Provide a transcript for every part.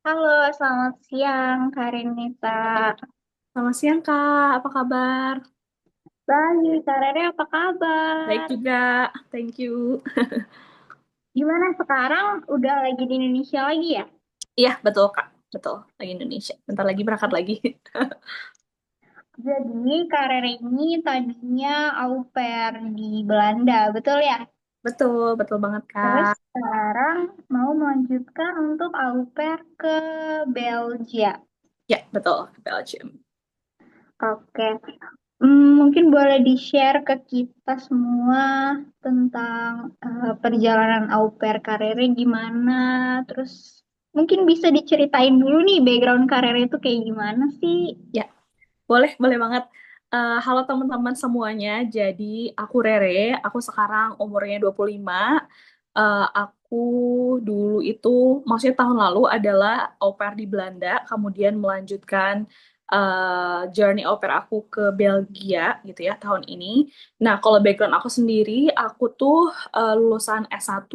Halo, selamat siang Kak Renita. Selamat siang Kak, apa kabar? Baik, Kak Rere apa Baik kabar? juga, thank you. Gimana sekarang? Udah lagi di Indonesia lagi ya? Iya, betul Kak, betul. Lagi Indonesia. Bentar lagi berangkat lagi. Jadi Kak Rere ini tadinya au pair di Belanda, betul ya? Betul, betul banget Terus Kak. sekarang mau melanjutkan untuk au pair ke Belgia. Ya, betul, Belgium. Oke. Mungkin boleh di-share ke kita semua tentang perjalanan au pair karirnya gimana. Terus mungkin bisa diceritain dulu nih background karirnya itu kayak gimana sih? Ya, boleh banget. Halo teman-teman semuanya, jadi aku Rere, aku sekarang umurnya 25. Aku dulu itu, maksudnya tahun lalu adalah au pair di Belanda, kemudian melanjutkan journey au pair aku ke Belgia gitu ya tahun ini. Nah, kalau background aku sendiri, aku tuh lulusan S1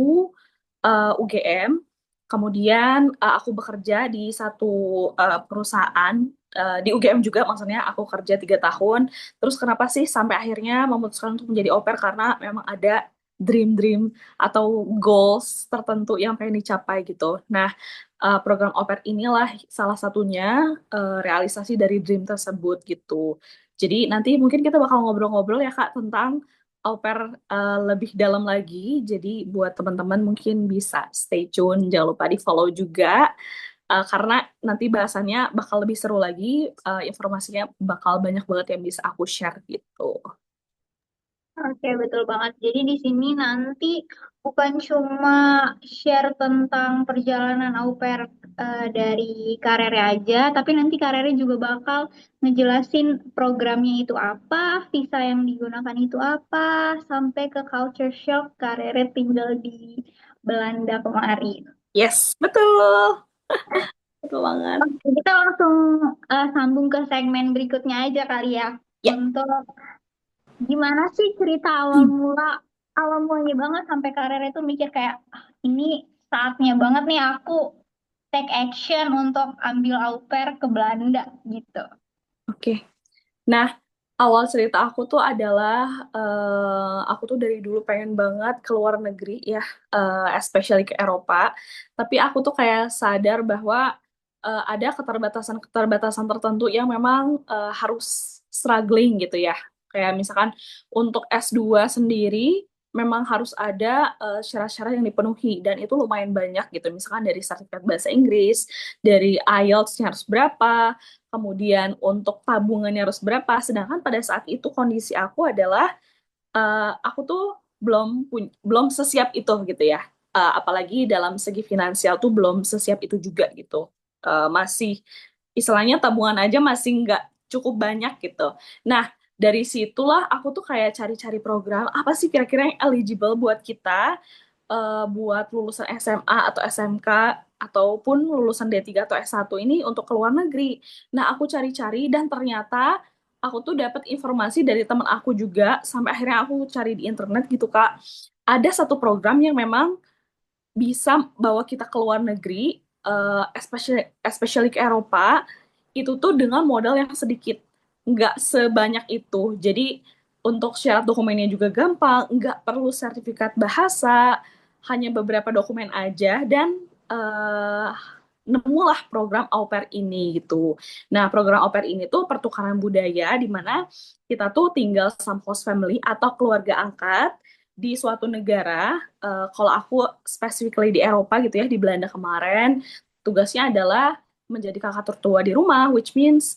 UGM, kemudian aku bekerja di satu perusahaan di UGM juga, maksudnya aku kerja 3 tahun. Terus kenapa sih sampai akhirnya memutuskan untuk menjadi au pair? Karena memang ada dream-dream atau goals tertentu yang pengen dicapai gitu. Nah, program au pair inilah salah satunya realisasi dari dream tersebut gitu. Jadi nanti mungkin kita bakal ngobrol-ngobrol ya Kak tentang au pair lebih dalam lagi. Jadi buat teman-teman mungkin bisa stay tune, jangan lupa di-follow juga. Karena nanti bahasannya bakal lebih seru lagi, informasinya bakal banyak banget yang bisa aku share gitu. Oke, betul banget. Jadi di sini nanti bukan cuma share tentang perjalanan au pair dari karirnya aja, tapi nanti karirnya juga bakal ngejelasin programnya itu apa, visa yang digunakan itu apa, sampai ke culture shock karirnya tinggal di Belanda kemarin. Yes, betul. Betul banget. Oke, kita langsung sambung ke segmen berikutnya aja kali ya. Ya. Untuk gimana sih cerita awal mulanya banget sampai karir itu mikir kayak "Ah, ini saatnya banget nih aku take action untuk ambil au pair ke Belanda gitu." Oke. Nah, awal cerita aku tuh adalah aku tuh dari dulu pengen banget ke luar negeri ya, especially ke Eropa. Tapi aku tuh kayak sadar bahwa ada keterbatasan-keterbatasan tertentu yang memang harus struggling gitu ya. Kayak misalkan untuk S2 sendiri memang harus ada syarat-syarat yang dipenuhi dan itu lumayan banyak gitu. Misalkan dari sertifikat bahasa Inggris, dari IELTS-nya harus berapa, kemudian untuk tabungannya harus berapa. Sedangkan pada saat itu kondisi aku adalah aku tuh belum sesiap itu gitu ya. Apalagi dalam segi finansial tuh belum sesiap itu juga gitu. Masih istilahnya tabungan aja masih nggak cukup banyak gitu. Nah, dari situlah aku tuh kayak cari-cari program apa sih kira-kira yang eligible buat kita, buat lulusan SMA atau SMK ataupun lulusan D3 atau S1 ini untuk ke luar negeri. Nah, aku cari-cari dan ternyata aku tuh dapat informasi dari teman aku juga sampai akhirnya aku cari di internet gitu Kak. Ada satu program yang memang bisa bawa kita ke luar negeri, especially ke Eropa, itu tuh dengan modal yang sedikit, nggak sebanyak itu. Jadi untuk syarat dokumennya juga gampang, nggak perlu sertifikat bahasa, hanya beberapa dokumen aja dan eh, nemulah program au pair ini gitu. Nah, program au pair ini tuh pertukaran budaya di mana kita tuh tinggal sama host family atau keluarga angkat di suatu negara. Kalau aku specifically di Eropa gitu ya, di Belanda kemarin, tugasnya adalah menjadi kakak tertua di rumah, which means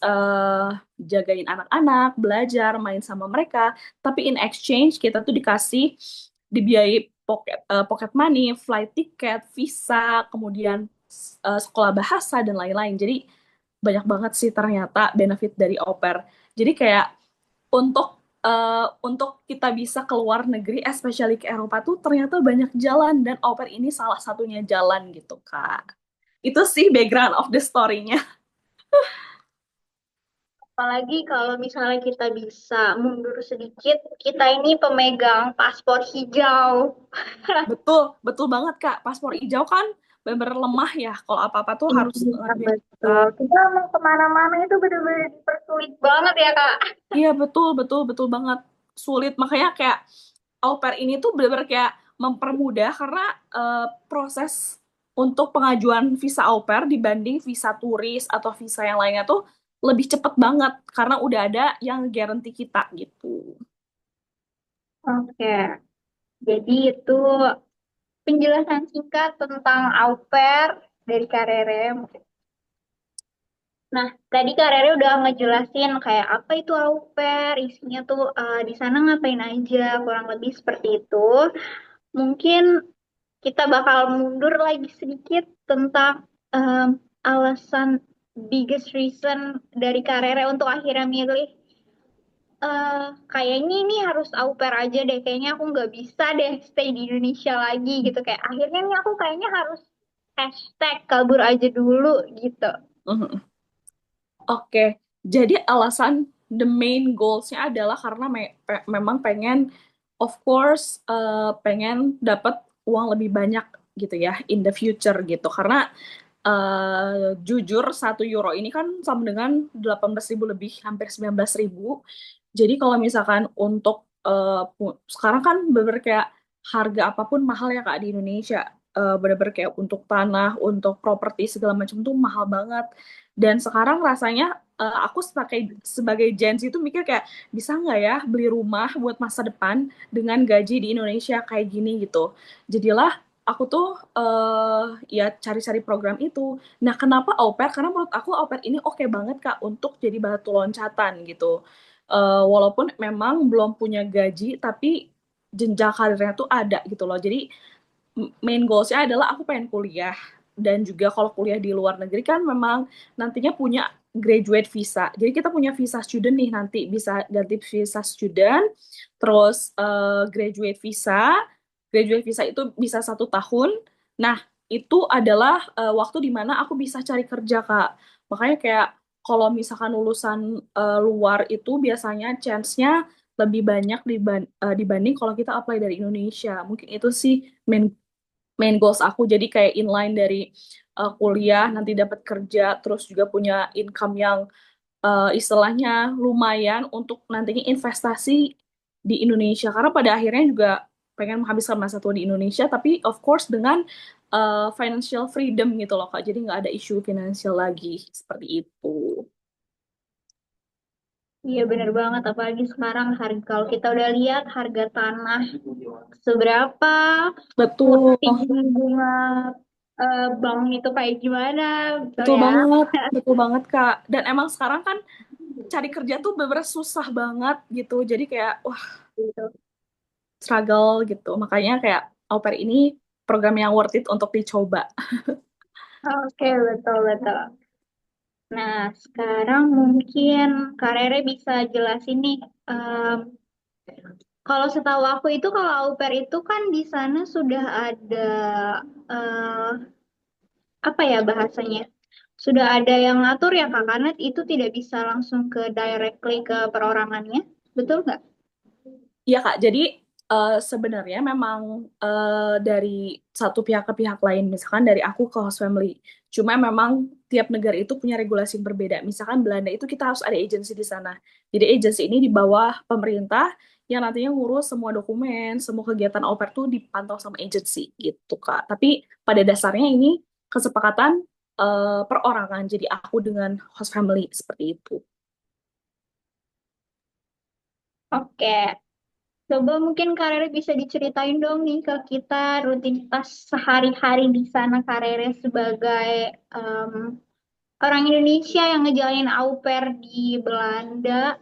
jagain anak-anak, belajar, main sama mereka. Tapi in exchange kita tuh dikasih dibiayai pocket money, flight ticket, visa, kemudian sekolah bahasa dan lain-lain. Jadi banyak banget sih ternyata benefit dari au pair. Jadi kayak untuk untuk kita bisa keluar negeri, especially ke Eropa tuh ternyata banyak jalan dan au pair ini salah satunya jalan gitu Kak. Itu sih background of the story-nya. Apalagi kalau misalnya kita bisa mundur sedikit, kita ini pemegang paspor hijau. Betul, betul banget Kak. Paspor hijau kan bener-bener lemah ya. Kalau apa-apa tuh harus Iya, ngaduin kita. betul. Kita mau kemana-mana itu bener-bener dipersulit banget ya, Kak. Iya betul betul betul banget, sulit. Makanya kayak au pair ini tuh bener-bener kayak mempermudah karena proses untuk pengajuan visa au pair dibanding visa turis atau visa yang lainnya tuh lebih cepet banget karena udah ada yang guarantee kita gitu. Oke, jadi itu penjelasan singkat tentang au pair dari Kak Rere. Nah, tadi Kak Rere udah ngejelasin kayak apa itu au pair, isinya tuh di sana ngapain aja, kurang lebih seperti itu. Mungkin kita bakal mundur lagi sedikit tentang alasan biggest reason dari Kak Rere untuk akhirnya milih eh kayaknya ini harus au pair aja deh, kayaknya aku nggak bisa deh stay di Indonesia lagi gitu. Kayak akhirnya nih aku kayaknya harus hashtag kabur aja dulu gitu. Mhm. Oke, jadi alasan the main goals-nya adalah karena memang pengen, of course, pengen dapat uang lebih banyak gitu ya in the future gitu. Karena jujur 1 euro ini kan sama dengan 18.000 lebih, hampir 19.000. Jadi kalau misalkan untuk sekarang kan bener kayak harga apapun mahal ya Kak di Indonesia. Bener-bener kayak untuk tanah, untuk properti segala macam tuh mahal banget. Dan sekarang rasanya aku sebagai Gen Z itu mikir kayak bisa nggak ya beli rumah buat masa depan dengan gaji di Indonesia kayak gini gitu. Jadilah aku tuh ya cari-cari program itu. Nah, kenapa au pair? Karena menurut aku au pair ini oke banget Kak untuk jadi batu loncatan gitu. Walaupun memang belum punya gaji, tapi jenjang karirnya tuh ada gitu loh. Jadi main goals-nya adalah aku pengen kuliah dan juga kalau kuliah di luar negeri kan memang nantinya punya graduate visa. Jadi kita punya visa student nih nanti bisa ganti visa student, terus graduate visa. Graduate visa itu bisa 1 tahun. Nah, itu adalah waktu di mana aku bisa cari kerja, Kak. Makanya kayak kalau misalkan lulusan luar itu biasanya chance-nya lebih banyak dibanding kalau kita apply dari Indonesia. Mungkin itu sih main main goals aku jadi kayak inline dari kuliah nanti dapat kerja terus juga punya income yang istilahnya lumayan untuk nantinya investasi di Indonesia karena pada akhirnya juga pengen menghabiskan masa tua di Indonesia tapi of course dengan financial freedom gitu loh Kak jadi nggak ada isu finansial lagi seperti itu. Iya bener banget, apalagi sekarang harga kalau kita udah lihat harga tanah seberapa, Betul, tinggi bunga bank itu kayak gimana, betul betul ya? banget, betul banget Kak. Dan emang sekarang kan cari kerja tuh bener-bener susah banget gitu. Jadi kayak wah Gitu. struggle gitu. Makanya kayak au pair ini program yang worth it untuk dicoba. Oke, betul betul. Nah, sekarang mungkin Kak Rere bisa jelasin nih. em, Kalau setahu aku itu kalau au pair itu kan di sana sudah ada eh, apa ya bahasanya? Sudah ada yang ngatur ya Kak, karena itu tidak bisa langsung ke directly ke perorangannya. Betul nggak? Iya Kak, jadi sebenarnya memang dari satu pihak ke pihak lain, misalkan dari aku ke host family. Cuma memang tiap negara itu punya regulasi yang berbeda. Misalkan Belanda itu kita harus ada agensi di sana. Jadi agensi ini di bawah pemerintah yang nantinya ngurus semua dokumen, semua kegiatan au pair tuh dipantau sama agensi gitu Kak. Tapi pada dasarnya ini kesepakatan perorangan. Jadi aku dengan host family seperti itu. Oke, coba mungkin Kak Rere bisa diceritain dong nih ke kita rutinitas sehari-hari di sana Kak Rere sebagai em, orang Indonesia yang ngejalanin au pair di Belanda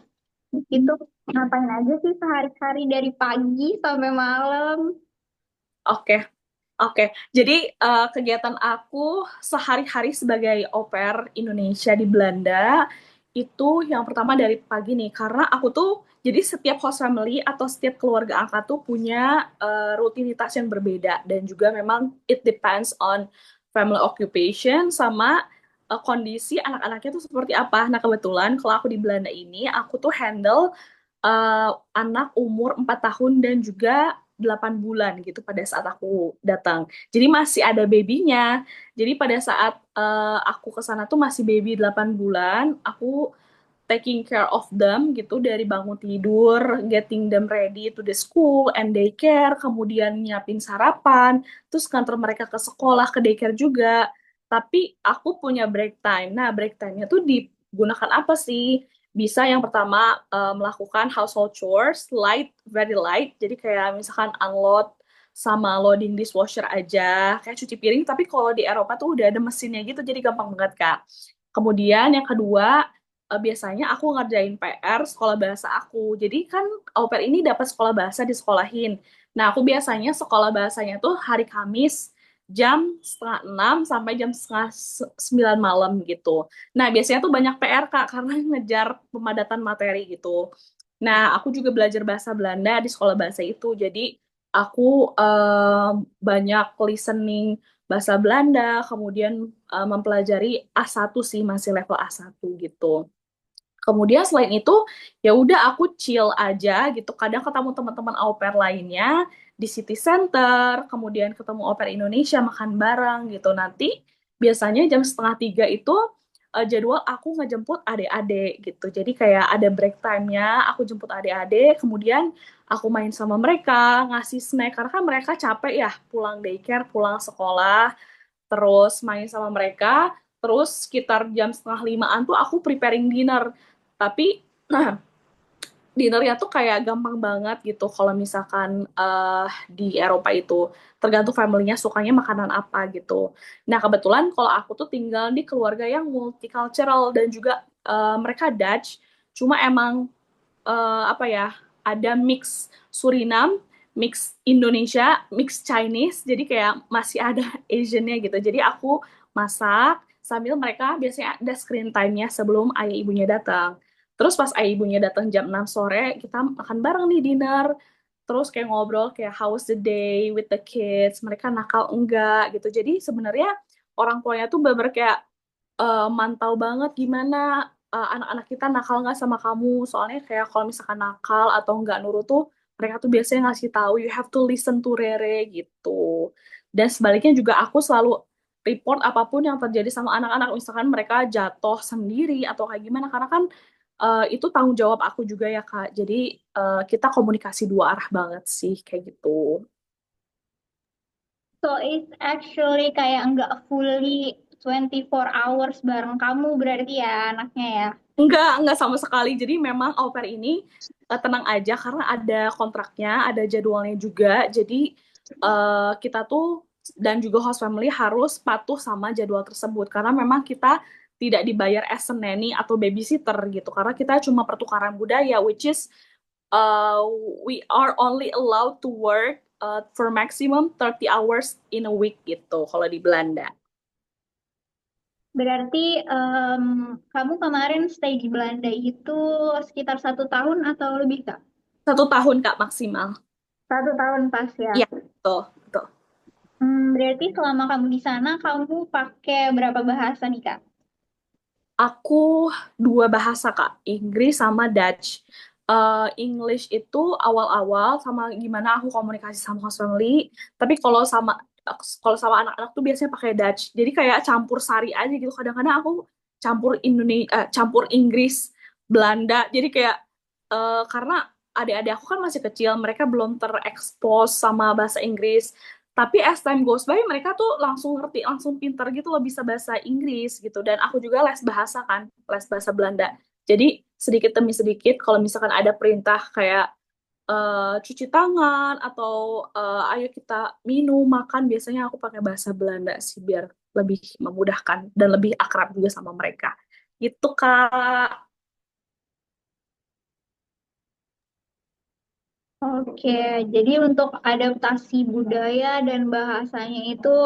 itu ngapain aja sih sehari-hari dari pagi sampai malam? Oke, oke, jadi kegiatan aku sehari-hari sebagai au pair Indonesia di Belanda itu yang pertama dari pagi nih, karena aku tuh jadi setiap host family atau setiap keluarga angkat tuh punya rutinitas yang berbeda dan juga memang it depends on family occupation sama kondisi anak-anaknya tuh seperti apa. Nah kebetulan kalau aku di Belanda ini aku tuh handle eh, anak umur 4 tahun dan juga 8 bulan gitu pada saat aku datang. Jadi masih ada babynya. Jadi pada saat aku ke sana tuh masih baby 8 bulan, aku taking care of them gitu dari bangun tidur, getting them ready to the school and daycare, kemudian nyiapin sarapan, terus kantor mereka ke sekolah, ke daycare juga. Tapi aku punya break time. Nah, break time-nya tuh digunakan apa sih? Bisa yang pertama melakukan household chores, light, very light. Jadi kayak misalkan unload sama loading dishwasher aja, kayak cuci piring. Tapi kalau di Eropa tuh udah ada mesinnya gitu, jadi gampang banget, Kak. Kemudian yang kedua, biasanya aku ngerjain PR sekolah bahasa aku. Jadi kan au pair ini dapat sekolah bahasa disekolahin. Nah, aku biasanya sekolah bahasanya tuh hari Kamis jam setengah 6 sampai jam setengah 9 malam gitu. Nah, biasanya tuh banyak PR, Kak, karena ngejar pemadatan materi gitu. Nah, aku juga belajar bahasa Belanda di sekolah bahasa itu. Jadi, aku banyak listening bahasa Belanda, kemudian mempelajari A1 sih, masih level A1 gitu. Kemudian selain itu, ya udah aku chill aja gitu. Kadang ketemu teman-teman au pair lainnya di city center, kemudian ketemu au pair Indonesia makan bareng gitu. Nanti biasanya jam setengah 3 itu jadwal aku ngejemput adik-adik gitu. Jadi kayak ada break time-nya, aku jemput adik-adik, kemudian aku main sama mereka, ngasih snack karena kan mereka capek ya pulang daycare, pulang sekolah, terus main sama mereka, terus sekitar jam setengah limaan tuh aku preparing dinner. Tapi nah, dinnernya tuh kayak gampang banget gitu kalau misalkan di Eropa itu tergantung family-nya sukanya makanan apa gitu. Nah, kebetulan kalau aku tuh tinggal di keluarga yang multicultural dan juga mereka Dutch, cuma emang apa ya, ada mix Suriname, mix Indonesia, mix Chinese, jadi kayak masih ada Asian-nya gitu. Jadi aku masak sambil mereka biasanya ada screen time-nya sebelum ayah ibunya datang. Terus pas ayah ibunya datang jam 6 sore, kita makan bareng nih dinner. Terus kayak ngobrol kayak how was the day with the kids, mereka nakal enggak gitu. Jadi sebenarnya orang tuanya tuh bener kayak mantau banget gimana anak-anak kita nakal nggak sama kamu. Soalnya kayak kalau misalkan nakal atau nggak nurut tuh, mereka tuh biasanya ngasih tahu, you have to listen to Rere gitu. Dan sebaliknya juga aku selalu report apapun yang terjadi sama anak-anak. Misalkan mereka jatuh sendiri atau kayak gimana. Karena kan itu tanggung jawab aku juga ya, Kak. Jadi kita komunikasi dua arah banget sih, kayak gitu. So it's actually kayak nggak fully 24 hours bareng kamu berarti ya anaknya ya. Enggak sama sekali. Jadi memang au pair ini tenang aja karena ada kontraknya, ada jadwalnya juga. Jadi kita tuh dan juga host family harus patuh sama jadwal tersebut karena memang kita tidak dibayar as a nanny atau babysitter gitu. Karena kita cuma pertukaran budaya, which is uh, we are only allowed to work for maximum 30 hours in a week gitu kalau di Belanda. Berarti kamu kemarin stay di Belanda itu sekitar 1 tahun atau lebih Kak? 1 tahun, Kak, maksimal. 1 tahun pas ya. Iya, betul, betul. Berarti selama kamu di sana kamu pakai berapa bahasa nih Kak? Aku dua bahasa, Kak, Inggris sama Dutch. English itu awal-awal sama gimana aku komunikasi sama host family, tapi kalau sama anak-anak tuh biasanya pakai Dutch. Jadi kayak campur sari aja gitu. Kadang-kadang aku campur campur Inggris, Belanda. Jadi kayak karena adik-adik aku kan masih kecil, mereka belum terekspos sama bahasa Inggris. Tapi as time goes by, mereka tuh langsung ngerti, langsung pinter gitu loh bisa bahasa Inggris gitu. Dan aku juga les bahasa kan, les bahasa Belanda. Jadi sedikit demi sedikit, kalau misalkan ada perintah kayak cuci tangan atau ayo kita minum, makan, biasanya aku pakai bahasa Belanda sih biar lebih memudahkan dan lebih akrab juga sama mereka. Gitu, Kak. Oke, jadi untuk adaptasi budaya dan bahasanya itu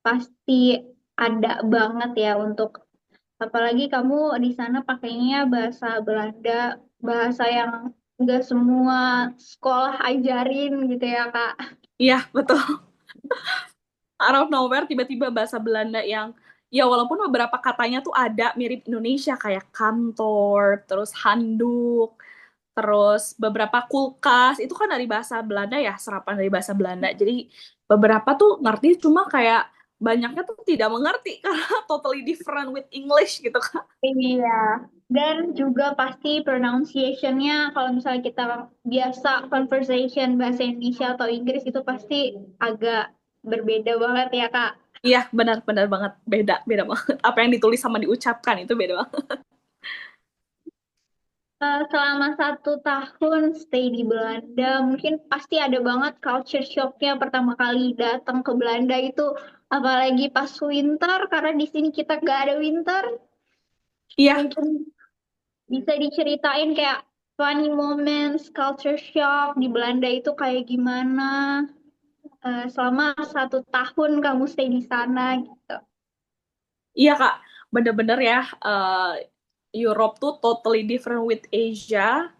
pasti ada banget ya untuk apalagi kamu di sana pakainya bahasa Belanda, bahasa yang nggak semua sekolah ajarin gitu ya Kak. Iya, betul. Out of nowhere tiba-tiba bahasa Belanda yang ya walaupun beberapa katanya tuh ada mirip Indonesia kayak kantor, terus handuk, terus beberapa kulkas itu kan dari bahasa Belanda ya, serapan dari bahasa Belanda. Jadi beberapa tuh ngerti, cuma kayak banyaknya tuh tidak mengerti karena totally different with English gitu kan. Iya. Dan juga pasti pronunciation-nya kalau misalnya kita biasa conversation bahasa Indonesia atau Inggris itu pasti agak berbeda banget ya Kak. Iya, benar-benar banget beda, beda banget. Apa yang ditulis sama diucapkan itu beda banget. Selama 1 tahun stay di Belanda, mungkin pasti ada banget culture shock-nya pertama kali datang ke Belanda itu, apalagi pas winter, karena di sini kita nggak ada winter. Iya, Mungkin bisa diceritain kayak funny moments, culture shock di Belanda itu kayak gimana selama 1 tahun kamu stay di sana gitu. iya Kak, bener-bener ya. Europe tuh totally different with Asia,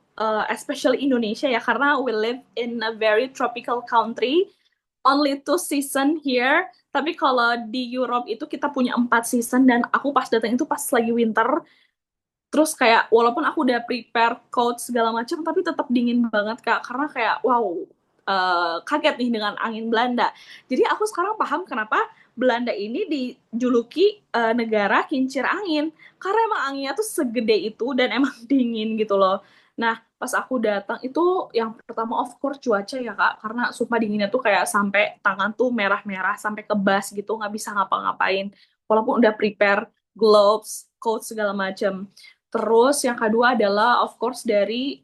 especially Indonesia ya, karena we live in a very tropical country, only 2 season here. Tapi kalau di Europe itu kita punya 4 season dan aku pas datang itu pas lagi winter. Terus kayak walaupun aku udah prepare coat segala macam, tapi tetap dingin banget Kak, karena kayak wow, kaget nih dengan angin Belanda. Jadi aku sekarang paham kenapa Belanda ini dijuluki negara kincir angin, karena emang anginnya tuh segede itu dan emang dingin gitu loh. Nah, pas aku datang itu yang pertama of course cuaca ya Kak, karena sumpah dinginnya tuh kayak sampai tangan tuh merah-merah, sampai kebas gitu, nggak bisa ngapa-ngapain. Walaupun udah prepare gloves, coat segala macam. Terus yang kedua adalah of course dari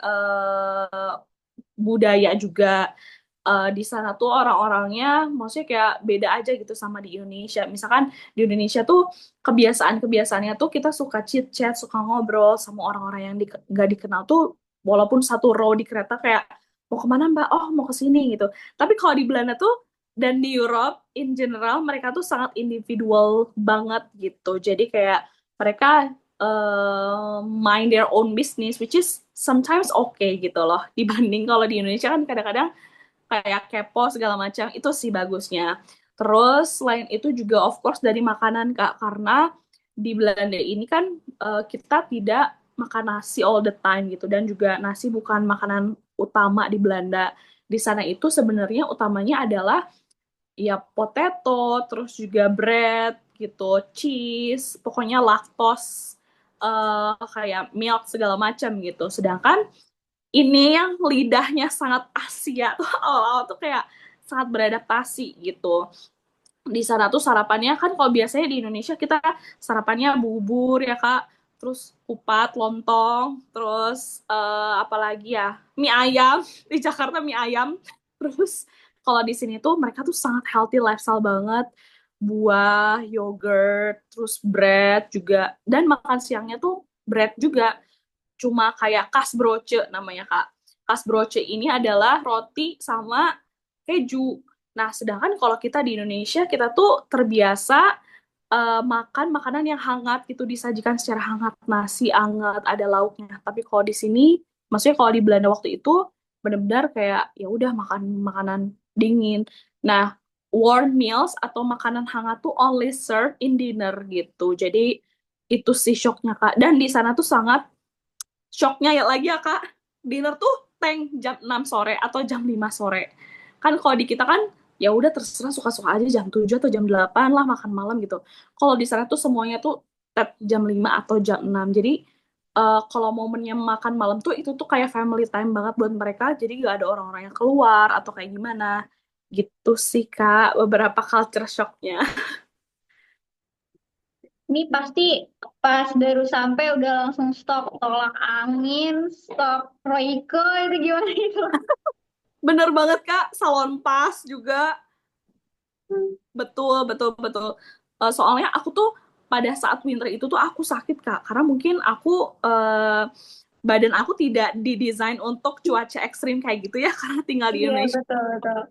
budaya juga. Di sana tuh orang-orangnya maksudnya kayak beda aja gitu sama di Indonesia. Misalkan di Indonesia tuh kebiasaan-kebiasaannya tuh kita suka chit-chat, suka ngobrol sama orang-orang yang gak dikenal tuh walaupun satu row di kereta kayak mau kemana Mbak? Oh mau ke sini gitu. Tapi kalau di Belanda tuh dan di Europe in general mereka tuh sangat individual banget gitu. Jadi kayak mereka mind their own business, which is sometimes okay gitu loh. Dibanding kalau di Indonesia kan kadang-kadang kayak kepo segala macam, itu sih bagusnya. Terus selain itu juga of course dari makanan Kak, karena di Belanda ini kan kita tidak makan nasi all the time gitu, dan juga nasi bukan makanan utama di Belanda. Di sana itu sebenarnya utamanya adalah ya potato, terus juga bread gitu, cheese, pokoknya laktos, kayak milk segala macam gitu. Sedangkan ini yang lidahnya sangat Asia tuh awal-awal tuh kayak sangat beradaptasi gitu. Di sana tuh sarapannya kan kalau biasanya di Indonesia kita sarapannya bubur ya Kak, terus kupat, lontong, terus apalagi ya mie ayam di Jakarta mie ayam. Terus kalau di sini tuh mereka tuh sangat healthy lifestyle banget, buah, yogurt, terus bread juga, dan makan siangnya tuh bread juga, cuma kayak kasbroce namanya Kak. Kasbroce ini adalah roti sama keju. Nah, sedangkan kalau kita di Indonesia, kita tuh terbiasa makan makanan yang hangat gitu, disajikan secara hangat, nasi hangat, ada lauknya. Tapi kalau di sini, maksudnya kalau di Belanda waktu itu, benar-benar kayak ya udah makan makanan dingin. Nah, warm meals atau makanan hangat tuh only served in dinner gitu. Jadi itu sih shocknya Kak. Dan di sana tuh sangat shocknya ya lagi ya Kak, dinner tuh tank jam 6 sore atau jam 5 sore. Kan kalau di kita kan ya udah terserah suka-suka aja jam 7 atau jam 8 lah makan malam gitu. Kalau di sana tuh semuanya tuh jam 5 atau jam 6. Jadi kalau momennya makan malam tuh itu tuh kayak family time banget buat mereka. Jadi gak ada orang-orang yang keluar atau kayak gimana. Gitu sih Kak, beberapa culture shocknya. Ini pasti pas baru sampai udah langsung stok tolak angin, stok Royco itu gimana itu? Bener banget Kak, salon pas juga. Betul, betul, betul. Soalnya aku tuh pada saat winter itu tuh aku sakit, Kak. Karena mungkin aku badan aku tidak didesain untuk cuaca ekstrim kayak gitu ya, karena tinggal di Iya Indonesia. betul betul.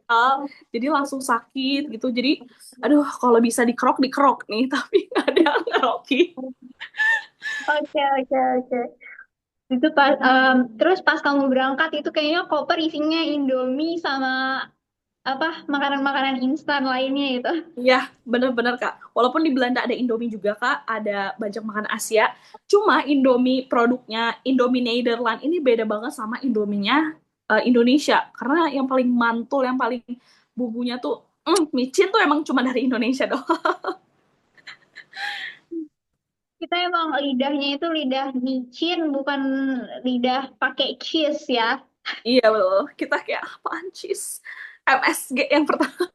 Jadi langsung sakit gitu. Jadi, aduh, kalau bisa dikerok, dikerok nih. Tapi nggak ada yang ngeroki. Oke oke oke. Itu pas terus pas kamu berangkat itu kayaknya koper isinya Indomie sama apa makanan-makanan instan lainnya itu. Iya, bener-bener Kak. Walaupun di Belanda ada Indomie juga Kak, ada banyak makanan Asia. Cuma Indomie produknya Indomie Nederland ini beda banget sama Indominya Indonesia. Karena yang paling mantul, yang paling bumbunya tuh micin tuh emang cuma dari Indonesia doang. Kita emang lidahnya itu lidah micin, bukan lidah pakai cheese ya. Iya betul. Kita kayak apaan cheese? MSG yang pertama.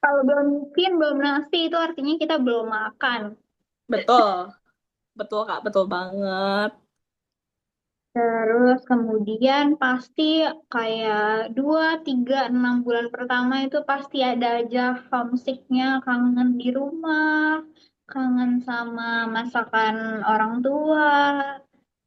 Kalau belum micin, belum nasi itu artinya kita belum makan. Betul. Betul Kak, betul banget. Terus kemudian pasti kayak 2, 3, 6 bulan pertama itu pasti ada aja homesicknya, kangen di rumah, kangen sama masakan orang tua.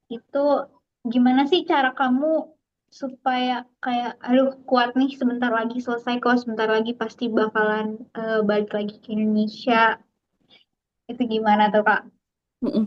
Itu gimana sih cara kamu supaya kayak, aduh kuat nih sebentar lagi selesai kok, sebentar lagi pasti bakalan balik lagi ke Indonesia. Itu gimana tuh Kak? Mm-mm.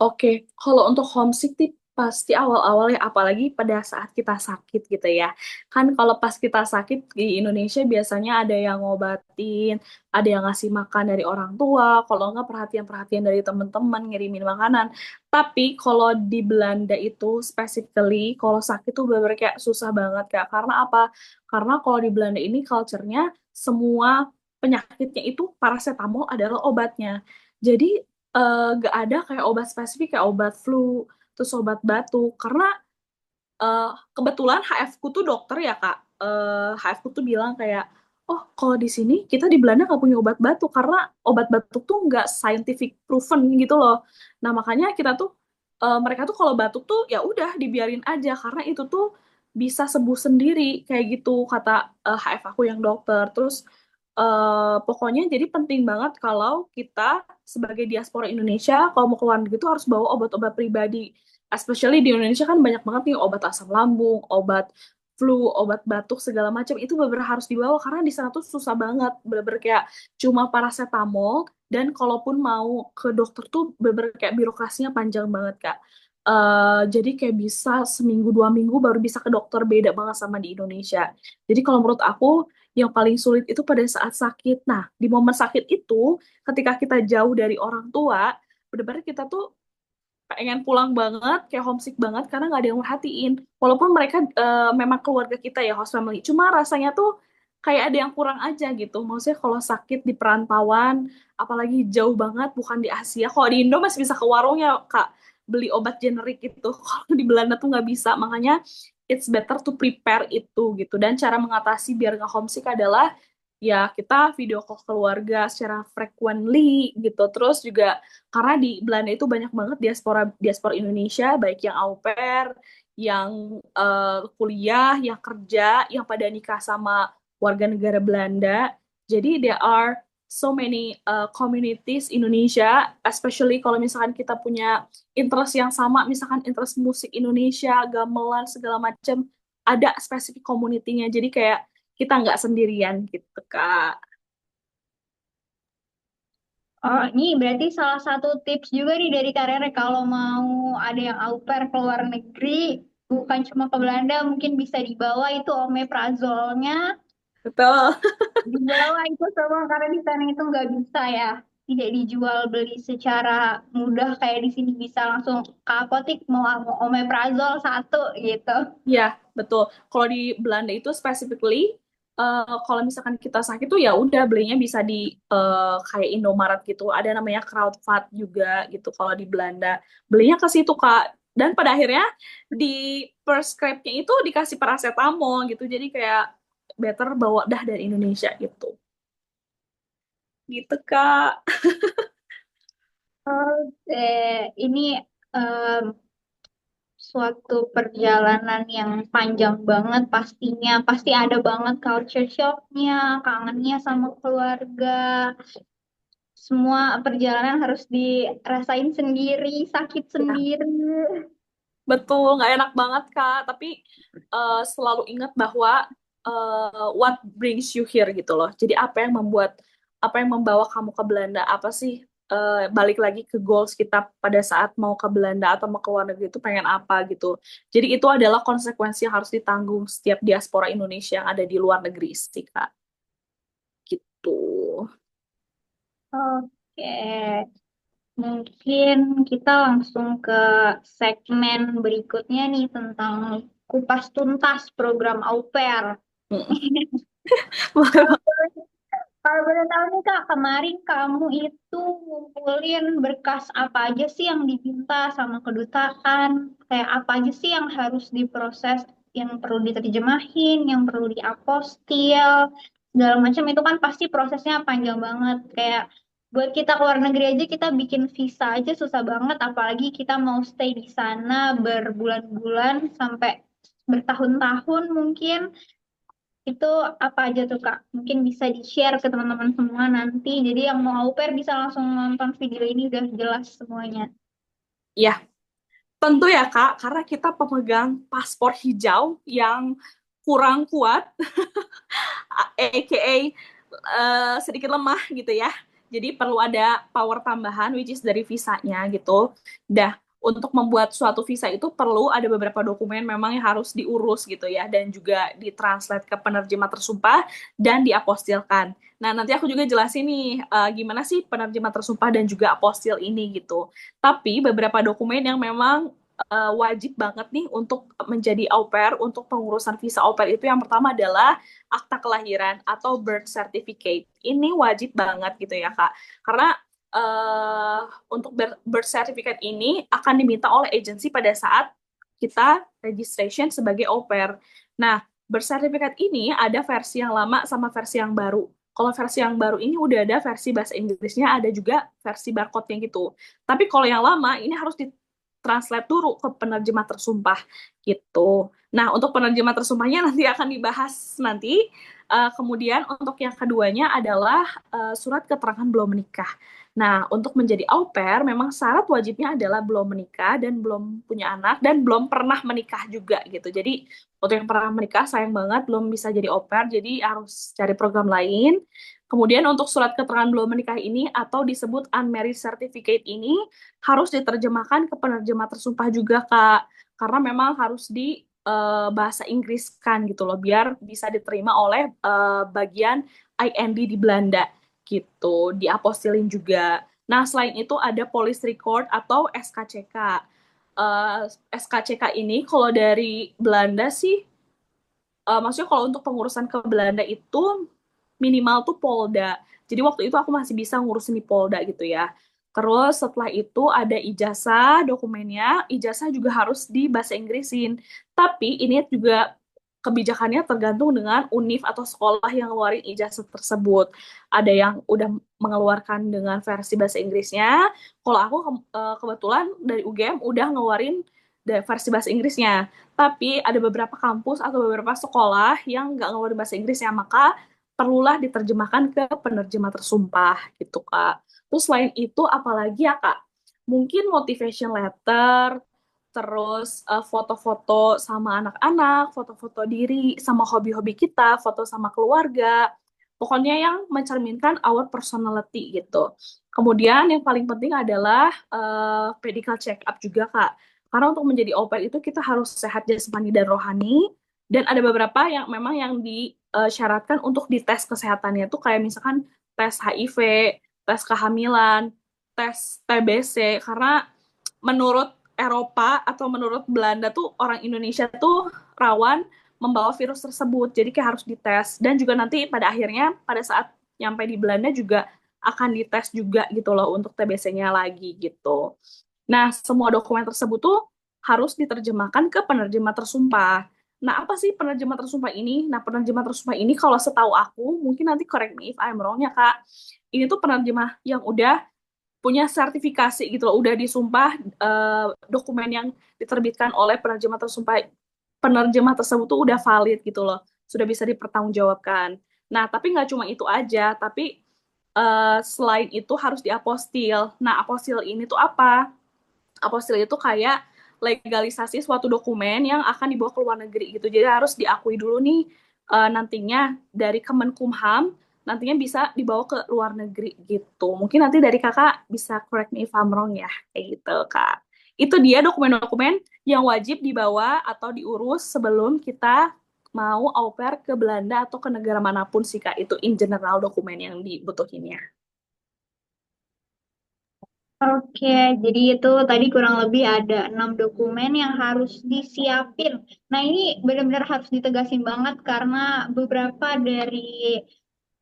Oke, kalau untuk homesick sih pasti awal-awal ya, apalagi pada saat kita sakit gitu ya. Kan kalau pas kita sakit di Indonesia biasanya ada yang ngobatin, ada yang ngasih makan dari orang tua, kalau enggak perhatian-perhatian dari teman-teman, ngirimin makanan. Tapi kalau di Belanda itu specifically, kalau sakit tuh bener-bener kayak susah banget Kak. Karena apa? Karena kalau di Belanda ini culture-nya semua penyakitnya itu paracetamol adalah obatnya. Jadi gak ada kayak obat spesifik kayak obat flu terus obat batuk karena eh, kebetulan HF ku tuh dokter ya Kak. HF ku tuh bilang kayak oh kalau di sini kita di Belanda nggak punya obat batuk karena obat batuk tuh nggak scientific proven gitu loh. Nah makanya kita tuh mereka tuh kalau batuk tuh ya udah dibiarin aja karena itu tuh bisa sembuh sendiri kayak gitu kata HF aku yang dokter. Terus pokoknya jadi penting banget kalau kita sebagai diaspora Indonesia kalau mau ke luar negeri tuh harus bawa obat-obat pribadi. Especially di Indonesia kan banyak banget nih obat asam lambung, obat flu, obat batuk segala macam itu benar-benar harus dibawa karena di sana tuh susah banget, benar-benar kayak cuma paracetamol dan kalaupun mau ke dokter tuh benar-benar kayak birokrasinya panjang banget Kak. Jadi kayak bisa seminggu 2 minggu baru bisa ke dokter beda banget sama di Indonesia. Jadi kalau menurut aku yang paling sulit itu pada saat sakit. Nah, di momen sakit itu ketika kita jauh dari orang tua, benar-benar kita tuh pengen pulang banget, kayak homesick banget karena nggak ada yang merhatiin. Walaupun mereka memang keluarga kita ya, host family. Cuma rasanya tuh kayak ada yang kurang aja gitu. Maksudnya kalau sakit di perantauan, apalagi jauh banget, bukan di Asia. Kalau di Indo masih bisa ke warung ya, Kak, beli obat generik gitu. Kalau di Belanda tuh nggak bisa. Makanya it's better to prepare itu gitu. Dan cara mengatasi biar nggak homesick adalah ya kita video call keluarga secara frequently gitu. Terus juga karena di Belanda itu banyak banget diaspora diaspora Indonesia, baik yang au pair, yang kuliah, yang kerja, yang pada nikah sama warga negara Belanda. Jadi there are so many communities Indonesia, especially kalau misalkan kita punya interest yang sama, misalkan interest musik Indonesia, gamelan segala macam, ada spesifik community-nya. Jadi kayak kita nggak sendirian gitu, Kak. Oh, ini berarti salah satu tips juga nih dari karirnya kalau mau ada yang au pair ke luar negeri, bukan cuma ke Belanda, mungkin bisa dibawa itu omeprazolnya, Betul. dibawa itu semua karena di sana itu nggak bisa ya, tidak dijual beli secara mudah kayak di sini bisa langsung ke apotik mau omeprazol satu gitu. Ya, betul. Kalau di Belanda itu specifically, kalau misalkan kita sakit tuh ya udah belinya bisa di kayak Indomaret gitu. Ada namanya Kruidvat juga gitu kalau di Belanda. Belinya ke situ, Kak. Dan pada akhirnya di prescribe-nya itu dikasih paracetamol gitu. Jadi kayak better bawa dah dari Indonesia gitu. Gitu, Kak. Oke, ini em, suatu perjalanan yang panjang banget pastinya. Pasti ada banget culture shocknya, kangennya sama keluarga. Semua perjalanan harus dirasain sendiri, sakit Ya, sendiri. betul. Nggak enak banget, Kak. Tapi selalu ingat bahwa what brings you here gitu loh. Jadi apa yang membawa kamu ke Belanda? Apa sih balik lagi ke goals kita pada saat mau ke Belanda atau mau ke luar negeri itu pengen apa gitu. Jadi itu adalah konsekuensi yang harus ditanggung setiap diaspora Indonesia yang ada di luar negeri sih, Kak. Gitu. Oke, mungkin kita langsung ke segmen berikutnya nih tentang kupas tuntas program au pair. Mm. Kalau Kalau boleh tahu nih Kak, kemarin kamu itu ngumpulin berkas apa aja sih yang diminta sama kedutaan? Kayak apa aja sih yang harus diproses, yang perlu diterjemahin, yang perlu diapostil, segala macam itu kan pasti prosesnya panjang banget. Kayak buat kita ke luar negeri aja kita bikin visa aja susah banget, apalagi kita mau stay di sana berbulan-bulan sampai bertahun-tahun mungkin. Itu apa aja tuh Kak? Mungkin bisa di-share ke teman-teman semua nanti. Jadi yang mau au pair bisa langsung nonton video ini udah jelas semuanya. Ya, tentu ya Kak, karena kita pemegang paspor hijau yang kurang kuat, aka sedikit lemah gitu ya. Jadi perlu ada power tambahan, which is dari visanya gitu. Dah, untuk membuat suatu visa itu perlu ada beberapa dokumen memang yang harus diurus gitu ya, dan juga ditranslate ke penerjemah tersumpah dan diapostilkan. Nah, nanti aku juga jelasin nih gimana sih penerjemah tersumpah dan juga apostil ini gitu. Tapi beberapa dokumen yang memang wajib banget nih untuk menjadi au pair, untuk pengurusan visa au pair itu yang pertama adalah akta kelahiran atau birth certificate. Ini wajib banget gitu ya, Kak. Karena untuk birth certificate ini akan diminta oleh agensi pada saat kita registration sebagai au pair. Nah, birth certificate ini ada versi yang lama sama versi yang baru. Kalau versi yang baru ini udah ada versi bahasa Inggrisnya, ada juga versi barcode-nya gitu. Tapi kalau yang lama ini harus ditranslate dulu ke penerjemah tersumpah gitu. Nah, untuk penerjemah tersumpahnya nanti akan dibahas nanti. Kemudian untuk yang keduanya adalah surat keterangan belum menikah. Nah, untuk menjadi au pair memang syarat wajibnya adalah belum menikah dan belum punya anak dan belum pernah menikah juga gitu. Jadi untuk yang pernah menikah sayang banget belum bisa jadi au pair, jadi harus cari program lain. Kemudian untuk surat keterangan belum menikah ini atau disebut unmarried certificate ini harus diterjemahkan ke penerjemah tersumpah juga, Kak. Karena memang harus di bahasa Inggris kan gitu loh biar bisa diterima oleh bagian IND di Belanda gitu, diapostilin juga. Nah, selain itu ada police record atau SKCK. SKCK ini kalau dari Belanda sih, maksudnya kalau untuk pengurusan ke Belanda itu minimal tuh Polda. Jadi waktu itu aku masih bisa ngurusin di Polda gitu ya. Terus setelah itu ada ijazah, dokumennya, ijazah juga harus di bahasa Inggrisin. Tapi ini juga kebijakannya tergantung dengan univ atau sekolah yang ngeluarin ijazah tersebut. Ada yang udah mengeluarkan dengan versi bahasa Inggrisnya. Kalau aku kebetulan dari UGM udah ngeluarin versi bahasa Inggrisnya. Tapi ada beberapa kampus atau beberapa sekolah yang nggak ngeluarin bahasa Inggrisnya, maka perlulah diterjemahkan ke penerjemah tersumpah gitu Kak. Terus selain itu apalagi ya Kak? Mungkin motivation letter, terus foto-foto sama anak-anak, foto-foto diri sama hobi-hobi kita, foto sama keluarga. Pokoknya yang mencerminkan our personality gitu. Kemudian yang paling penting adalah medical check up juga Kak. Karena untuk menjadi au pair itu kita harus sehat jasmani dan rohani. Dan ada beberapa yang memang yang disyaratkan untuk dites kesehatannya tuh kayak misalkan tes HIV, tes kehamilan, tes TBC. Karena menurut Eropa atau menurut Belanda tuh orang Indonesia tuh rawan membawa virus tersebut. Jadi kayak harus dites. Dan juga nanti pada akhirnya pada saat nyampe di Belanda juga akan dites juga gitu loh untuk TBC-nya lagi gitu. Nah, semua dokumen tersebut tuh harus diterjemahkan ke penerjemah tersumpah. Nah, apa sih penerjemah tersumpah ini? Nah, penerjemah tersumpah ini kalau setahu aku, mungkin nanti correct me if I'm wrong ya, Kak. Ini tuh penerjemah yang udah punya sertifikasi gitu loh, udah disumpah dokumen yang diterbitkan oleh penerjemah tersumpah. Penerjemah tersebut tuh udah valid gitu loh, sudah bisa dipertanggungjawabkan. Nah, tapi nggak cuma itu aja, tapi selain itu harus diapostil. Nah, apostil ini tuh apa? Apostil itu kayak legalisasi suatu dokumen yang akan dibawa ke luar negeri gitu. Jadi harus diakui dulu nih nantinya dari Kemenkumham nantinya bisa dibawa ke luar negeri gitu. Mungkin nanti dari kakak bisa correct me if I'm wrong ya, kayak gitu kak. Itu dia dokumen-dokumen yang wajib dibawa atau diurus sebelum kita mau au pair ke Belanda atau ke negara manapun sih kak. Itu in general dokumen yang dibutuhin ya. Oke, jadi itu tadi kurang lebih ada 6 dokumen yang harus disiapin. Nah, ini benar-benar harus ditegasin banget karena beberapa dari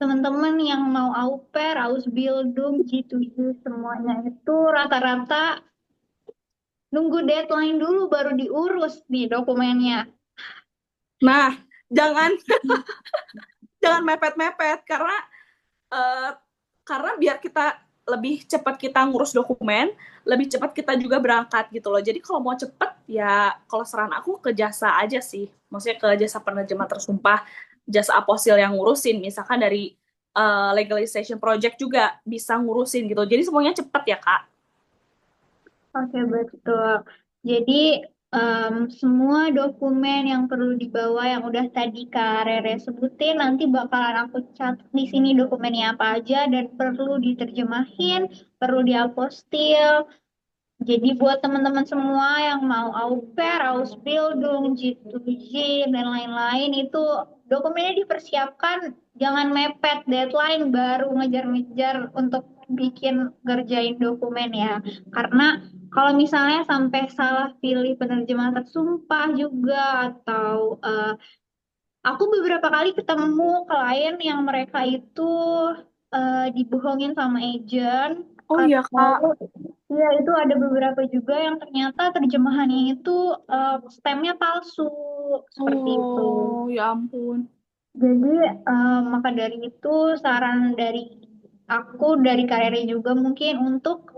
teman-teman yang mau au pair, Ausbildung, G2G, semuanya itu rata-rata nunggu deadline dulu baru diurus nih dokumennya. Nah, jangan jangan mepet-mepet eh, karena biar kita lebih cepat kita ngurus dokumen, lebih cepat kita juga berangkat gitu loh. Jadi kalau mau cepet ya kalau saran aku ke jasa aja sih. Maksudnya ke jasa penerjemah tersumpah, jasa apostil yang ngurusin. Misalkan dari legalization project juga bisa ngurusin gitu. Jadi semuanya cepet ya Kak. Oke, betul. Jadi semua dokumen yang perlu dibawa yang udah tadi Kak Rere sebutin nanti bakalan aku catat di sini dokumennya apa aja dan perlu diterjemahin, perlu diapostil. Jadi buat teman-teman semua yang mau au pair, Ausbildung, G2G, dan lain-lain itu dokumennya dipersiapkan, jangan mepet deadline baru ngejar-ngejar untuk bikin ngerjain dokumen ya. Karena kalau misalnya sampai salah pilih penerjemah tersumpah juga atau aku beberapa kali ketemu klien yang mereka itu dibohongin sama agent Oh iya atau Kak. ya itu ada beberapa juga yang ternyata terjemahannya itu stemnya palsu seperti itu. Oh ya ampun. Jadi maka dari itu saran dari aku dari karirnya juga mungkin untuk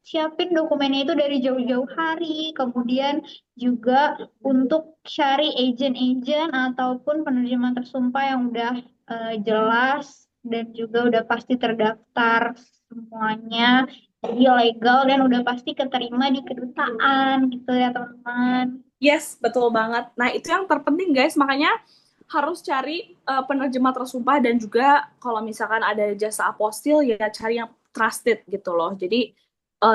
siapin dokumennya itu dari jauh-jauh hari, kemudian juga untuk cari agent-agent ataupun penerjemah tersumpah yang udah jelas dan juga udah pasti terdaftar semuanya, jadi legal dan udah pasti keterima di kedutaan gitu ya teman-teman. Yes, betul banget. Nah, itu yang terpenting guys, makanya harus cari penerjemah tersumpah dan juga kalau misalkan ada jasa apostil ya cari yang trusted gitu loh. Jadi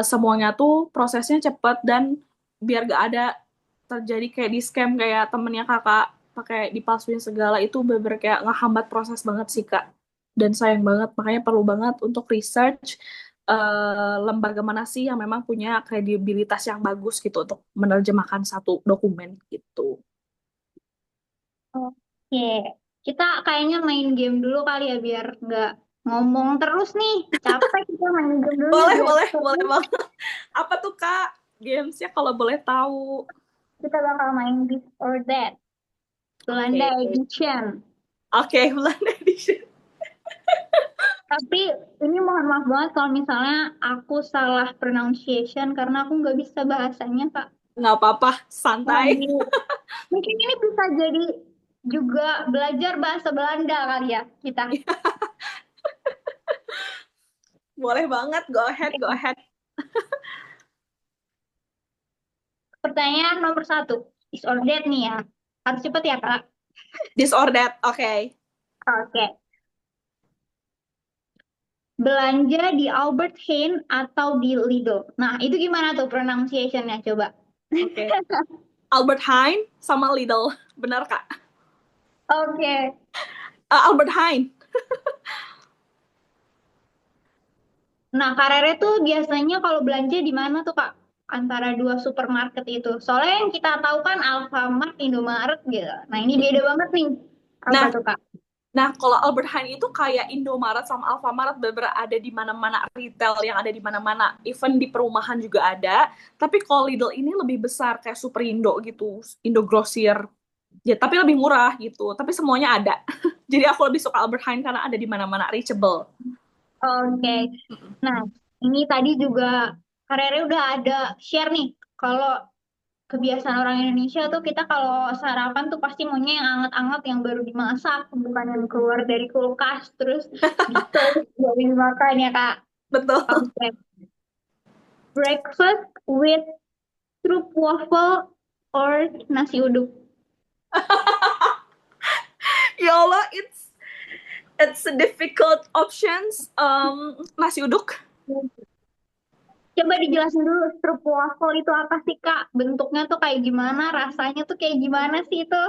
semuanya tuh prosesnya cepat dan biar gak ada terjadi kayak di scam kayak temennya kakak pakai dipalsuin segala itu bener kayak ngehambat proses banget sih kak. Dan sayang banget, makanya perlu banget untuk research lembaga mana sih yang memang punya kredibilitas yang bagus gitu untuk menerjemahkan satu dokumen gitu. Oke, kita kayaknya main game dulu kali ya biar nggak ngomong terus nih. Capek kita main game dulu yuk Boleh, biar boleh, seru. boleh banget. Apa tuh Kak? Gamesnya kalau boleh tahu. Kita bakal main This or That, Belanda Oke. Edition. Oke, Belanda Edition. Tapi ini mohon maaf banget kalau misalnya aku salah pronunciation karena aku nggak bisa bahasanya, Kak. Nggak apa-apa, santai. Lagi. Mungkin ini bisa jadi juga belajar bahasa Belanda kali ya kita. Boleh banget, go ahead, go ahead. Pertanyaan nomor 1, is or that nih ya. Harus cepet ya, Kak. This or that, oke. Oke. Belanja di Albert Heijn atau di Lidl. Nah, itu gimana tuh pronunciation-nya coba? Oke. Albert Heijn sama Lidl. Benar, Kak? Oke. Albert Heijn. Nah, Kak Rere tuh biasanya kalau belanja di mana tuh, Kak? Antara dua supermarket itu. Soalnya yang kita tahu kan Alfamart, Indomaret gitu. Nah, ini beda banget nih. Apa Nah, tuh, Kak? nah, kalau Albert Heijn itu kayak Indomaret sama Alfamart bener ada di mana-mana retail yang ada di mana-mana. Even di perumahan juga ada. Tapi kalau Lidl ini lebih besar kayak Superindo gitu, Indogrosir. Ya, tapi lebih murah gitu. Tapi semuanya ada. Jadi aku lebih suka Albert Heijn karena ada di mana-mana reachable. Oke. Nah, ini tadi juga Kak Rere udah ada share nih. Kalau kebiasaan orang Indonesia tuh kita kalau sarapan tuh pasti maunya yang anget-anget yang baru dimasak, bukan yang keluar dari kulkas terus bisa jadi dimakan ya Kak. Betul. Oke. Breakfast with trup waffle or nasi uduk. Ya Allah, it's It's a difficult options. Nasi uduk. Coba dijelasin dulu struk waffle itu apa sih Kak? Bentuknya tuh kayak gimana? Rasanya tuh kayak gimana sih itu?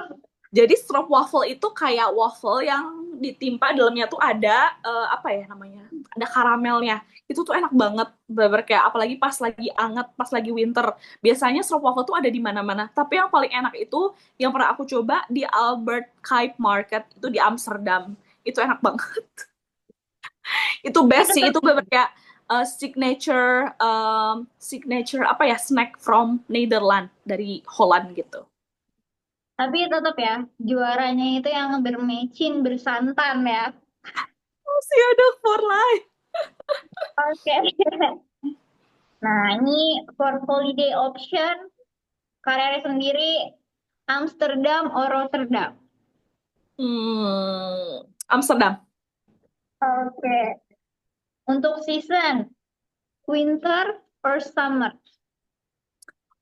Jadi strop waffle itu kayak waffle yang ditimpa dalamnya tuh ada apa ya namanya? Ada karamelnya. Itu tuh enak banget. Bener kayak apalagi pas lagi anget, pas lagi winter. Biasanya strop waffle tuh ada di mana-mana. Tapi yang paling enak itu yang pernah aku coba di Albert Kuip Market itu di Amsterdam. Itu enak banget. Itu best Itu sih. tuh, Itu bener kayak signature apa ya snack from Netherlands dari Holland gitu. tapi tetap ya juaranya itu yang bermecin bersantan ya. Oh, siaduk for life. Oke. Nah, ini for holiday option, karirnya sendiri Amsterdam or Rotterdam. Amsterdam. Oke. Untuk season, winter or summer?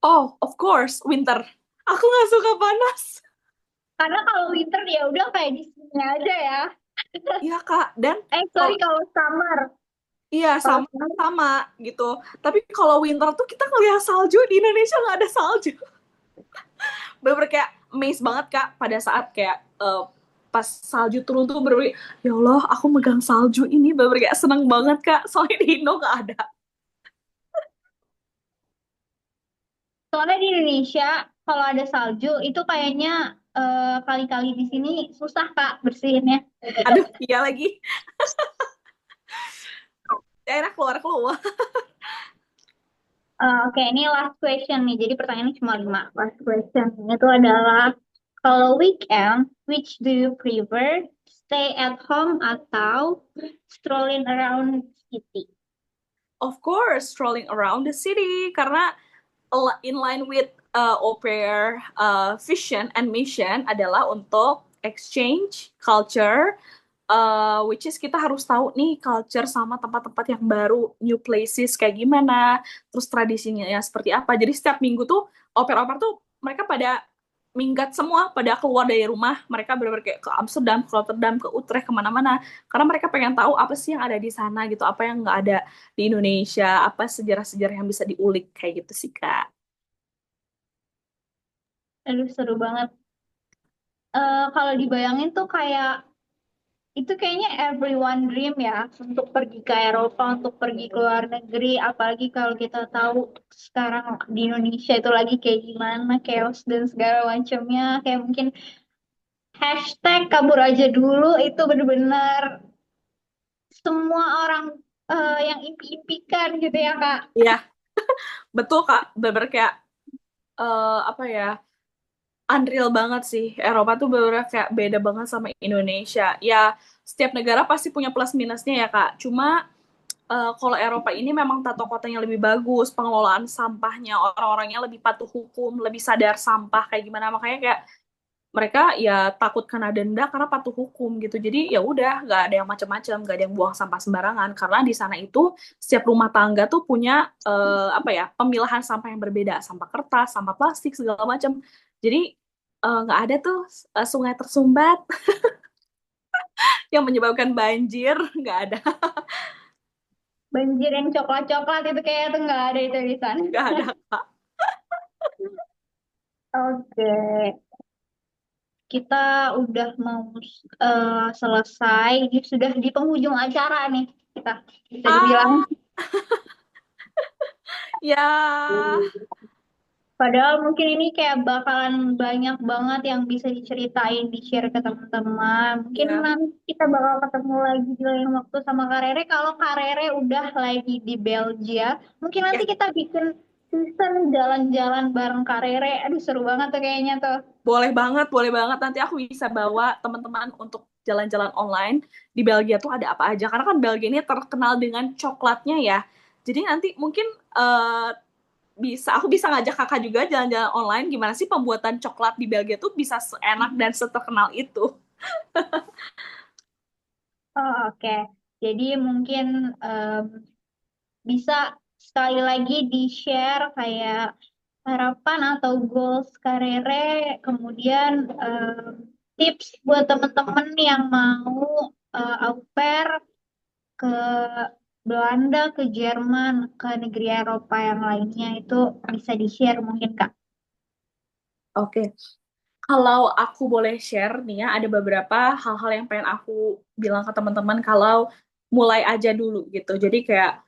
Oh, of course, winter. Aku nggak suka panas. Karena kalau winter ya udah kayak di sini aja ya. Iya, Kak. Dan Sorry kalau kalau summer. iya Kalau sama summer, sama gitu. Tapi kalau winter tuh kita ngeliat salju di Indonesia nggak ada salju. Bener kayak amazed banget Kak pada saat kayak pas salju turun tuh bener ya Allah aku megang salju ini bener kayak seneng banget Kak soalnya di Indo nggak ada. soalnya di Indonesia kalau ada salju itu kayaknya kali-kali di sini susah Kak bersihinnya. Aduh iya lagi. Daerah keluar keluar. Oke, ini last question nih. Jadi pertanyaannya cuma 5. Last question itu adalah kalau weekend, which do you prefer? Stay at home atau strolling around city? Of course, strolling around the city karena in line with au pair vision and mission adalah untuk exchange culture, which is kita harus tahu nih culture sama tempat-tempat yang baru, new places kayak gimana, terus tradisinya ya seperti apa. Jadi setiap minggu tuh au pair tuh mereka pada minggat semua, pada keluar dari rumah, mereka benar-benar kayak ke Amsterdam, ke Rotterdam, ke Utrecht, kemana-mana. Karena mereka pengen tahu apa sih yang ada di sana gitu, apa yang nggak ada di Indonesia, apa sejarah-sejarah yang bisa diulik kayak gitu sih Kak. Aduh, seru banget. Kalau dibayangin tuh kayak itu kayaknya everyone dream ya untuk pergi ke Eropa, untuk pergi ke luar negeri. Apalagi kalau kita tahu sekarang di Indonesia itu lagi kayak gimana, chaos dan segala macamnya. Kayak mungkin hashtag kabur aja dulu itu bener-bener semua orang yang impi-impikan gitu ya Kak. Iya, betul Kak. Bener kayak apa ya? Unreal banget sih. Eropa tuh bener kayak beda banget sama Indonesia. Ya, setiap negara pasti punya plus minusnya ya Kak. Cuma kalau Eropa ini memang tata kotanya lebih bagus, pengelolaan sampahnya orang-orangnya lebih patuh hukum, lebih sadar sampah kayak gimana. Makanya kayak mereka ya takut kena denda karena patuh hukum gitu. Jadi ya udah nggak ada yang macam-macam, nggak ada yang buang sampah sembarangan karena di sana itu setiap rumah tangga tuh punya apa ya pemilahan sampah yang berbeda, sampah kertas, sampah plastik segala macam. Jadi nggak ada tuh sungai tersumbat yang menyebabkan banjir, nggak ada, Banjir yang coklat-coklat itu kayak tuh nggak ada itu di sana. nggak ada Kak. Oke, kita udah mau selesai. Ini sudah di penghujung acara nih kita bisa dibilang. Ah, ya, Padahal mungkin ini kayak bakalan banyak banget yang bisa diceritain, di-share ke teman-teman. Mungkin ya, nanti kita bakal ketemu lagi di lain waktu sama Kak Rere. Kalau Kak Rere udah lagi di Belgia, mungkin nanti ya. kita bikin season jalan-jalan bareng Kak Rere. Aduh seru banget tuh kayaknya tuh. Boleh banget, boleh banget. Nanti aku bisa bawa teman-teman untuk jalan-jalan online di Belgia tuh ada apa aja. Karena kan Belgia ini terkenal dengan coklatnya ya. Jadi nanti mungkin aku bisa ngajak kakak juga jalan-jalan online. Gimana sih pembuatan coklat di Belgia tuh bisa seenak dan seterkenal itu. Oh, oke. Jadi mungkin bisa sekali lagi di-share kayak harapan atau goals Karere, kemudian tips buat temen-temen yang mau au pair ke Belanda, ke Jerman, ke negeri Eropa yang lainnya itu bisa di-share mungkin Kak. Oke, kalau aku boleh share nih ya, ada beberapa hal-hal yang pengen aku bilang ke teman-teman kalau mulai aja dulu gitu. Jadi kayak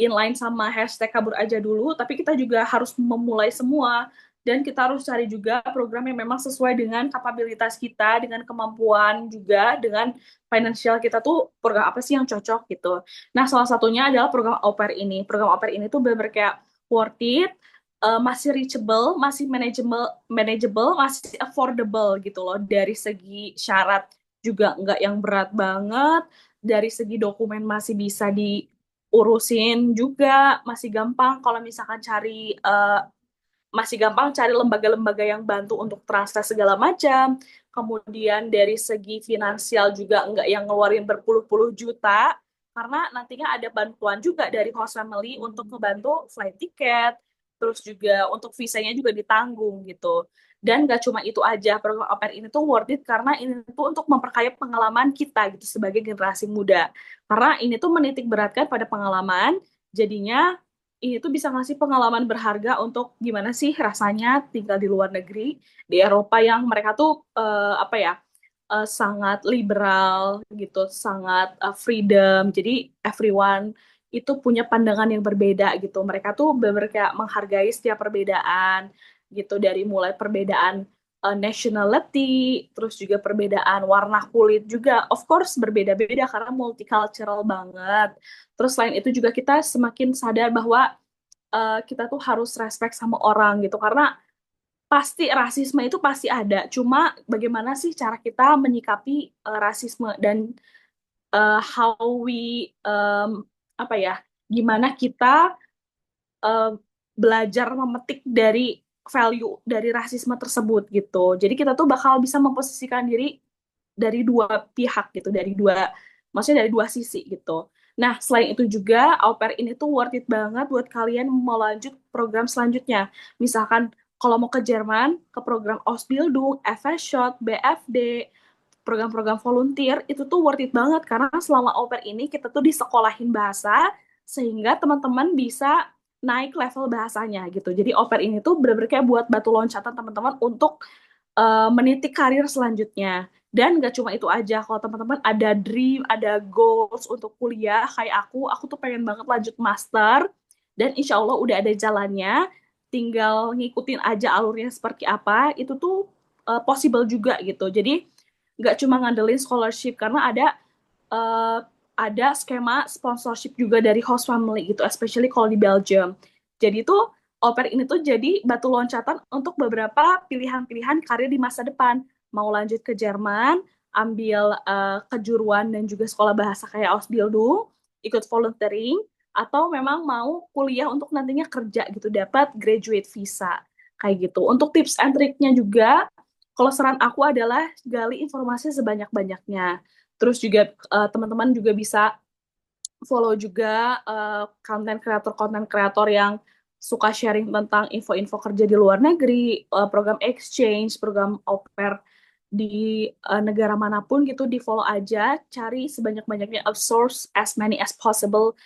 inline sama hashtag kabur aja dulu, tapi kita juga harus memulai semua. Dan kita harus cari juga program yang memang sesuai dengan kapabilitas kita, dengan kemampuan juga, dengan financial kita tuh program apa sih yang cocok gitu. Nah, salah satunya adalah program au pair ini. Program au pair ini tuh benar-benar kayak worth it, masih reachable, masih manageable, masih affordable gitu loh. Dari segi syarat juga nggak yang berat banget, dari segi dokumen masih bisa diurusin juga, masih gampang kalau misalkan cari masih gampang cari lembaga-lembaga yang bantu untuk translate segala macam. Kemudian dari segi finansial juga nggak yang ngeluarin berpuluh-puluh juta, karena nantinya ada bantuan juga dari host family untuk ngebantu flight ticket, terus juga untuk visanya juga ditanggung gitu. Dan nggak cuma itu aja, program au pair ini tuh worth it karena ini tuh untuk memperkaya pengalaman kita gitu sebagai generasi muda. Karena ini tuh menitik beratkan pada pengalaman, jadinya ini tuh bisa ngasih pengalaman berharga untuk gimana sih rasanya tinggal di luar negeri, di Eropa yang mereka tuh apa ya, sangat liberal gitu, sangat freedom. Jadi everyone itu punya pandangan yang berbeda gitu. Mereka tuh benar-benar kayak menghargai setiap perbedaan gitu, dari mulai perbedaan nationality, terus juga perbedaan warna kulit juga, of course berbeda-beda karena multicultural banget. Terus selain itu juga kita semakin sadar bahwa kita tuh harus respect sama orang gitu, karena pasti rasisme itu pasti ada. Cuma bagaimana sih cara kita menyikapi rasisme, dan how we apa ya, gimana kita eh, belajar memetik dari value dari rasisme tersebut gitu. Jadi kita tuh bakal bisa memposisikan diri dari dua pihak gitu, dari dua, maksudnya dari dua sisi gitu. Nah, selain itu juga au pair ini tuh worth it banget buat kalian mau lanjut program selanjutnya. Misalkan kalau mau ke Jerman, ke program Ausbildung, FS-Shot, BFD, program-program volunteer, itu tuh worth it banget karena selama au pair ini kita tuh disekolahin bahasa sehingga teman-teman bisa naik level bahasanya gitu. Jadi au pair ini tuh bener-bener kayak buat batu loncatan teman-teman untuk meniti karir selanjutnya. Dan gak cuma itu aja, kalau teman-teman ada dream, ada goals untuk kuliah, kayak aku tuh pengen banget lanjut master, dan insya Allah udah ada jalannya, tinggal ngikutin aja alurnya seperti apa, itu tuh possible juga gitu. Jadi gak cuma ngandelin scholarship, karena uh, ada skema sponsorship juga dari host family gitu, especially kalau di Belgium. Jadi tuh au pair ini tuh jadi batu loncatan untuk beberapa pilihan-pilihan karir di masa depan. Mau lanjut ke Jerman, ambil kejuruan dan juga sekolah bahasa kayak Ausbildung, ikut volunteering, atau memang mau kuliah untuk nantinya kerja gitu, dapat graduate visa kayak gitu. Untuk tips and triknya juga, kalau saran aku adalah gali informasi sebanyak-banyaknya. Terus juga teman-teman juga bisa follow juga konten kreator yang suka sharing tentang info-info kerja di luar negeri, program exchange, program au pair di negara manapun gitu, di follow aja, cari sebanyak-banyaknya, source as many as possible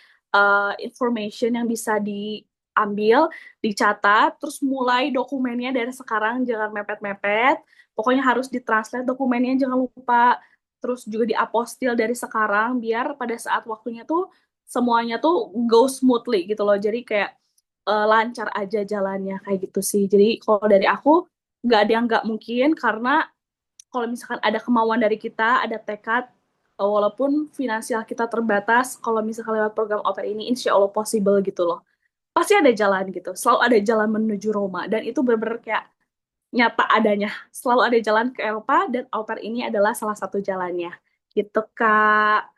information yang bisa diambil, dicatat, terus mulai dokumennya dari sekarang, jangan mepet-mepet, pokoknya harus ditranslate dokumennya, jangan lupa, terus juga diapostil dari sekarang biar pada saat waktunya tuh semuanya tuh go smoothly gitu loh. Jadi kayak lancar aja jalannya kayak gitu sih. Jadi kalau dari aku nggak ada yang nggak mungkin, karena kalau misalkan ada kemauan dari kita, ada tekad, walaupun finansial kita terbatas, kalau misalkan lewat program au pair ini insya Allah possible gitu loh. Pasti ada jalan gitu. Selalu ada jalan menuju Roma, dan itu bener-bener kayak nyata adanya. Selalu ada jalan ke Eropa, dan au pair ini adalah salah satu jalannya. Gitu, Kak.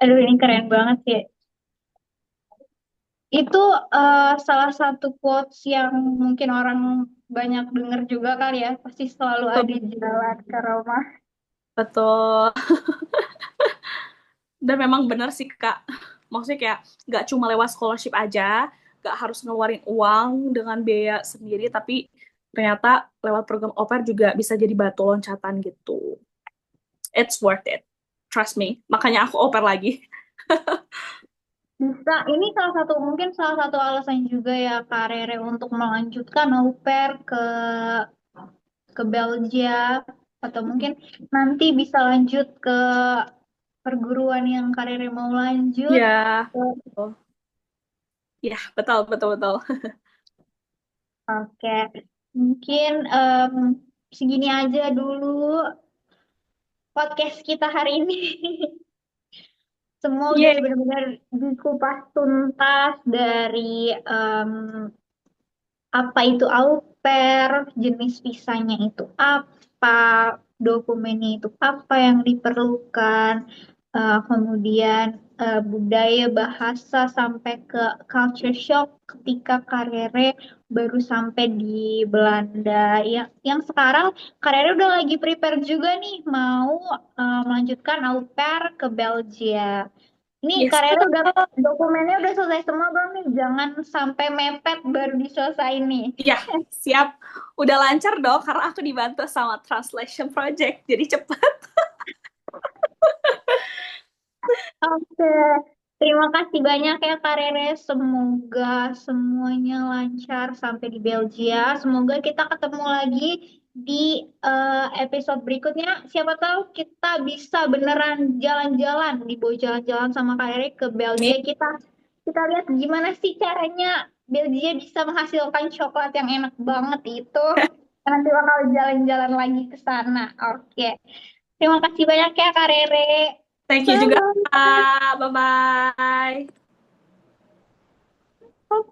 Aduh ini keren banget sih. Itu salah satu quotes yang mungkin orang banyak dengar juga kali ya. Pasti selalu ada jalan ke Roma. Betul. Dan memang benar sih, Kak. Maksudnya kayak nggak cuma lewat scholarship aja, nggak harus ngeluarin uang dengan biaya sendiri, tapi ternyata lewat program au pair juga bisa jadi batu loncatan gitu. It's worth it. Trust me. Makanya aku oper lagi. Bisa, ini salah satu mungkin salah satu alasan juga ya Kak Rere untuk melanjutkan au pair ke Belgia atau mungkin nanti bisa lanjut ke perguruan yang Kak Rere mau lanjut. Ya, Eh, oh, ya betul betul betul. Oke, mungkin segini aja dulu podcast kita hari ini. Semua udah Yeah. benar-benar dikupas tuntas dari apa itu au pair, jenis visanya itu apa, dokumennya itu apa yang diperlukan, kemudian budaya, bahasa, sampai ke culture shock ketika Karere baru sampai di Belanda. Yang sekarang Karere udah lagi prepare juga nih mau melanjutkan au pair ke Belgia. Ini Yes, karirnya udah betul. dokumennya udah selesai semua belum nih? Jangan sampai mepet baru diselesain nih. Ya, siap. Udah lancar dong karena aku dibantu sama translation project. Jadi cepet. Oke, terima kasih banyak ya Kak Rere. Semoga semuanya lancar sampai di Belgia. Semoga kita ketemu lagi di episode berikutnya. Siapa tahu kita bisa beneran jalan-jalan, dibawa jalan-jalan sama Kak Rere ke Nih, Belgia. Kita lihat gimana sih caranya Belgia bisa menghasilkan coklat yang enak banget itu. Nanti bakal jalan-jalan lagi ke sana. Oke. Terima kasih banyak ya Kak Rere. thank you juga. Bye. Bye-bye.